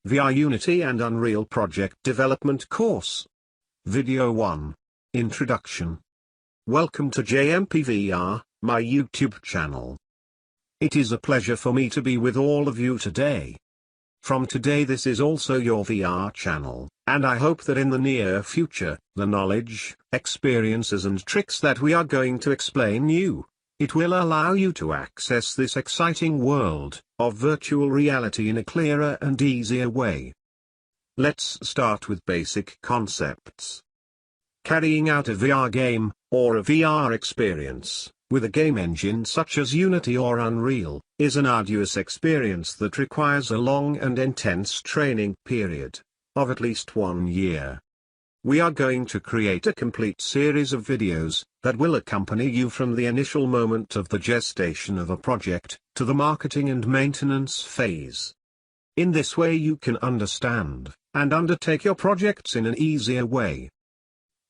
VR Unity and Unreal Project Development Course. Video 1. Introduction. Welcome to JMPVR, my YouTube channel. It is a pleasure for me to be with all of you today. From today this is also your VR channel, and I hope that in the near future, the knowledge, experiences and tricks that we are going to explain you, it will allow you to access this exciting world of virtual reality in a clearer and easier way. Let's start with basic concepts. Carrying out a VR game, or a VR experience, with a game engine such as Unity or Unreal, is an arduous experience that requires a long and intense training period, of at least 1 year. We are going to create a complete series of videos, that will accompany you from the initial moment of the gestation of a project, to the marketing and maintenance phase. In this way you can understand, and undertake your projects in an easier way.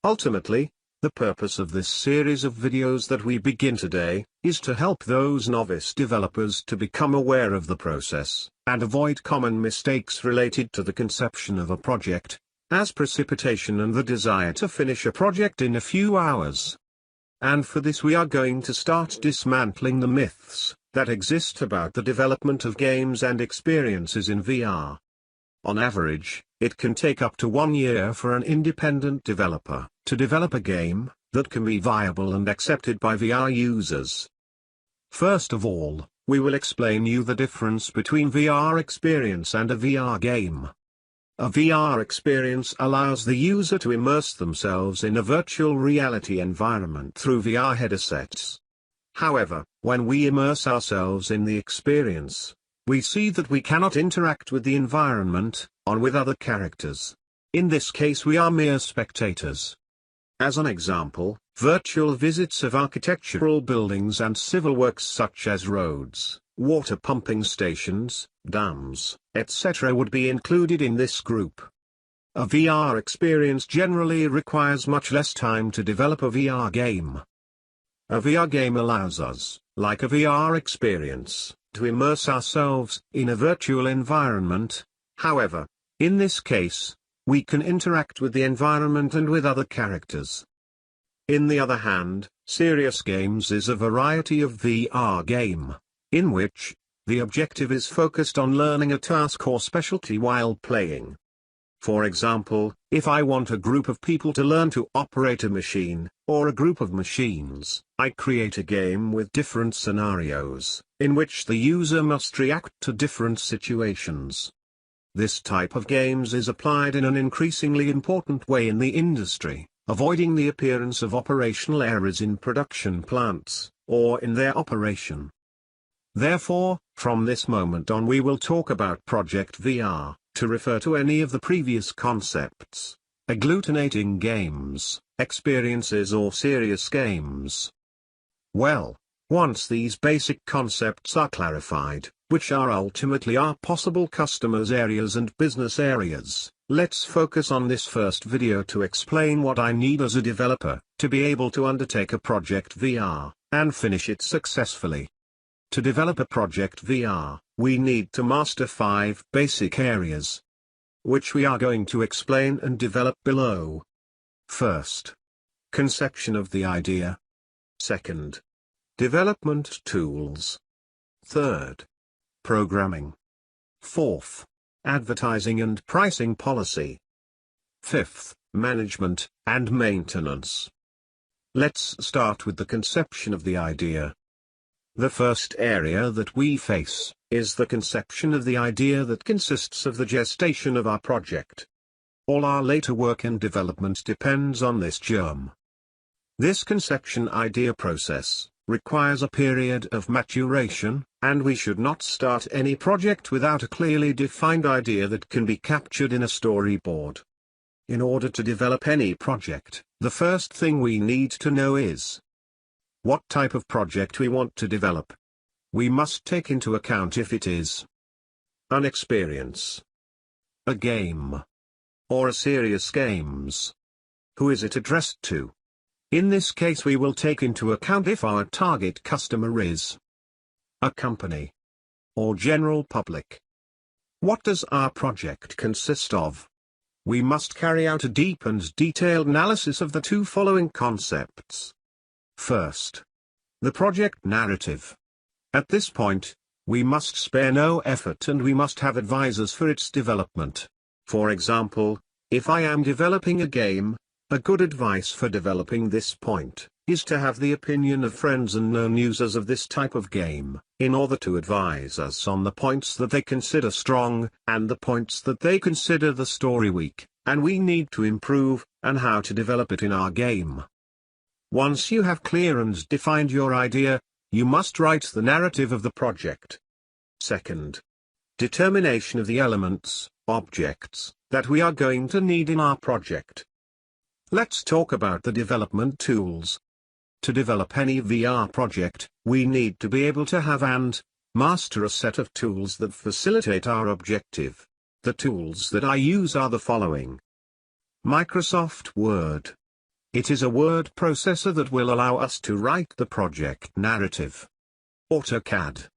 Ultimately, the purpose of this series of videos that we begin today, is to help those novice developers to become aware of the process, and avoid common mistakes related to the conception of a project, as precipitation and the desire to finish a project in a few hours. And for this we are going to start dismantling the myths that exist about the development of games and experiences in VR. On average, it can take up to 1 year for an independent developer to develop a game that can be viable and accepted by VR users. First of all, we will explain you the difference between VR experience and a VR game. A VR experience allows the user to immerse themselves in a virtual reality environment through VR headsets. However, when we immerse ourselves in the experience, we see that we cannot interact with the environment, or with other characters. In this case we are mere spectators. As an example, virtual visits of architectural buildings and civil works such as roads, water pumping stations, dams, etc. would be included in this group. A VR experience generally requires much less time to develop a VR game. A VR game allows us, like a VR experience, to immerse ourselves in a virtual environment. However, in this case, we can interact with the environment and with other characters. In the other hand, serious games is a variety of VR game, in which the objective is focused on learning a task or specialty while playing. For example, if I want a group of people to learn to operate a machine, or a group of machines, I create a game with different scenarios, in which the user must react to different situations. This type of games is applied in an increasingly important way in the industry, avoiding the appearance of operational errors in production plants, or in their operation. Therefore, from this moment on we will talk about Project VR, to refer to any of the previous concepts, agglutinating games, experiences or serious games. Well, once these basic concepts are clarified, which are ultimately our possible customers' areas and business areas, let's focus on this first video to explain what I need as a developer, to be able to undertake a Project VR, and finish it successfully. To develop a Project VR, we need to master 5 basic areas, which we are going to explain and develop below. First, conception of the idea. Second, development tools. Third, programming. Fourth, advertising and pricing policy. Fifth, management and maintenance. Let's start with the conception of the idea. The first area that we face is the conception of the idea that consists of the gestation of our project. All our later work and development depends on this germ. This conception idea process requires a period of maturation, and we should not start any project without a clearly defined idea that can be captured in a storyboard. In order to develop any project, the first thing we need to know is what type of project we want to develop. We must take into account if it is an experience, a game, or a serious games. Who is it addressed to? In this case we will take into account if our target customer is a company or general public. What does our project consist of? We must carry out a deep and detailed analysis of the two following concepts. First, the project narrative. At this point, we must spare no effort and we must have advisors for its development. For example, if I am developing a game, a good advice for developing this point is to have the opinion of friends and known users of this type of game, in order to advise us on the points that they consider strong, and the points that they consider the story weak, and we need to improve, and how to develop it in our game. Once you have clear and defined your idea, you must write the narrative of the project. Second, determination of the elements, objects, that we are going to need in our project. Let's talk about the development tools. To develop any VR project, we need to be able to have and master a set of tools that facilitate our objective. The tools that I use are the following. Microsoft Word. It is a word processor that will allow us to write the project narrative. AutoCAD.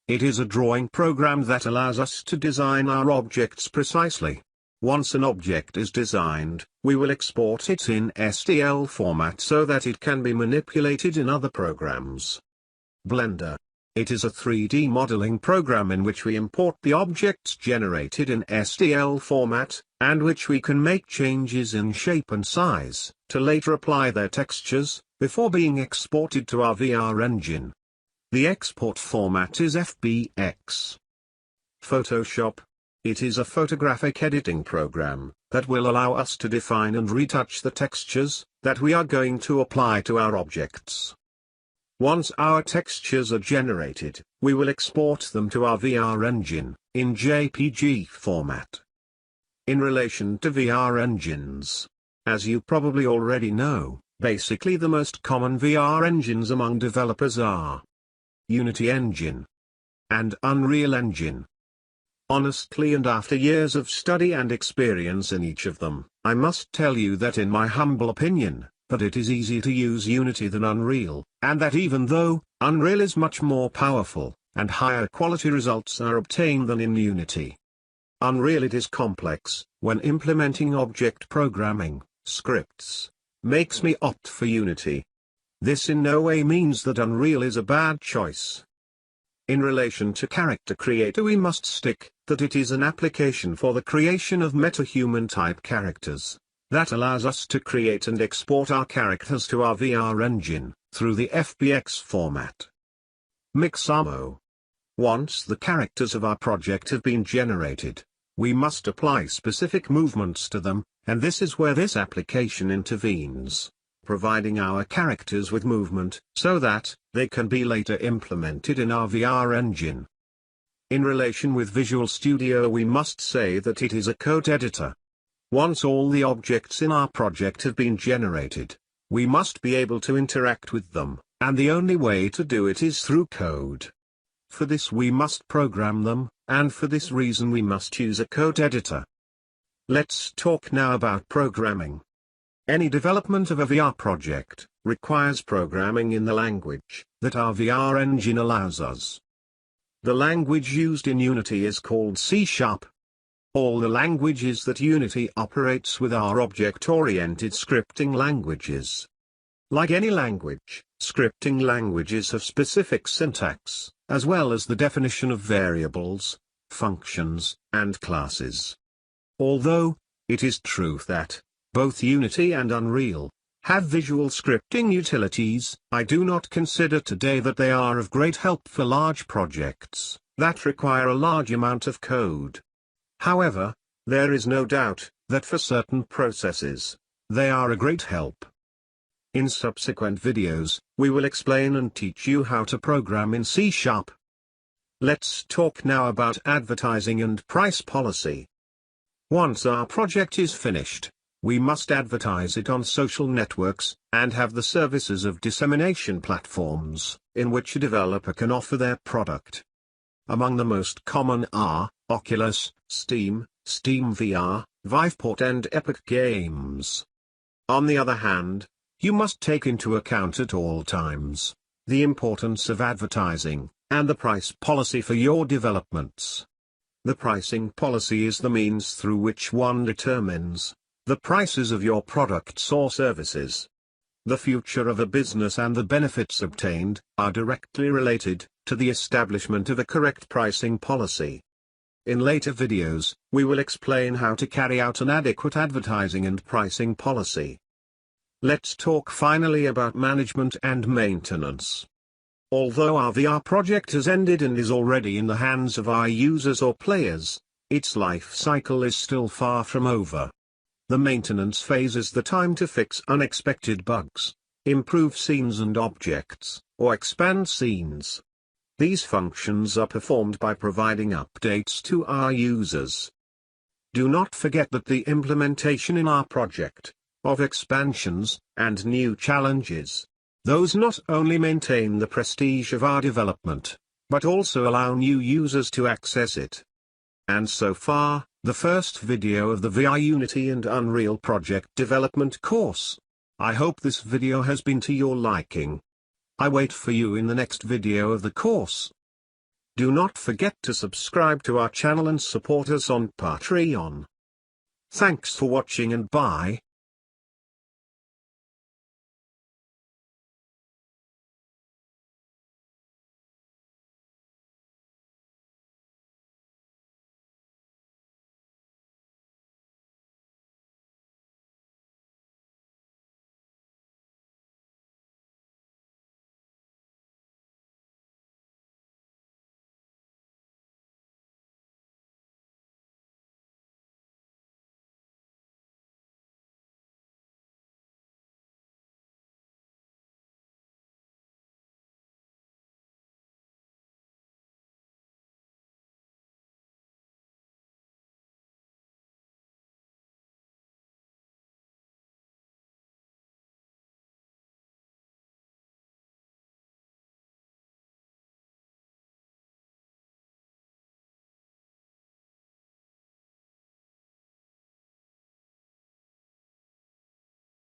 It is a drawing program that allows us to design our objects precisely. Once an object is designed, we will export it in STL format so that it can be manipulated in other programs. Blender. It is a 3D modeling program in which we import the objects generated in STL format, and which we can make changes in shape and size, to later apply their textures, before being exported to our VR engine. The export format is FBX. Photoshop. It is a photographic editing program that will allow us to define and retouch the textures that we are going to apply to our objects. Once our textures are generated, we will export them to our VR engine in JPG format. In relation to VR engines, as you probably already know, basically the most common VR engines among developers are Unity Engine and Unreal Engine. Honestly, and after years of study and experience in each of them, I must tell you that in my humble opinion, that it is easier to use Unity than Unreal, and that even though Unreal is much more powerful, and higher quality results are obtained than in Unity. Unreal, it is complex, when implementing object programming, scripts, makes me opt for Unity. This in no way means that Unreal is a bad choice. In relation to Character Creator, we must stick that it is an application for the creation of metahuman type characters, that allows us to create and export our characters to our VR engine, through the FBX format. Mixamo. Once the characters of our project have been generated, we must apply specific movements to them, and this is where this application intervenes, providing our characters with movement, so that they can be later implemented in our VR engine. In relation with Visual Studio, we must say that it is a code editor. Once all the objects in our project have been generated, we must be able to interact with them, and the only way to do it is through code. For this we must program them, and for this reason we must use a code editor. Let's talk now about programming. Any development of a VR project requires programming in the language that our VR engine allows us. The language used in Unity is called C#. All the languages that Unity operates with are object-oriented scripting languages. Like any language, scripting languages have specific syntax, as well as the definition of variables, functions, and classes. Although, it is true that both Unity and Unreal have visual scripting utilities, I do not consider today that they are of great help for large projects that require a large amount of code. However, there is no doubt that for certain processes, they are a great help. In subsequent videos, we will explain and teach you how to program in C#. Let's talk now about advertising and price policy. Once our project is finished, we must advertise it on social networks, and have the services of dissemination platforms, in which a developer can offer their product. Among the most common are Oculus, Steam, Steam VR, Viveport and Epic Games. On the other hand, you must take into account at all times the importance of advertising, and the price policy for your developments. The pricing policy is the means through which one determines the prices of your products or services. The future of a business and the benefits obtained are directly related to the establishment of a correct pricing policy. In later videos, we will explain how to carry out an adequate advertising and pricing policy. Let's talk finally about management and maintenance. Although our VR project has ended and is already in the hands of our users or players, its life cycle is still far from over. The maintenance phase is the time to fix unexpected bugs, improve scenes and objects, or expand scenes. These functions are performed by providing updates to our users. Do not forget that the implementation in our project of expansions and new challenges, those not only maintain the prestige of our development, but also allow new users to access it. And so far, the first video of the VR Unity and Unreal project development course. I hope this video has been to your liking. I wait for you in the next video of the course. Do not forget to subscribe to our channel and support us on Patreon. Thanks for watching and bye.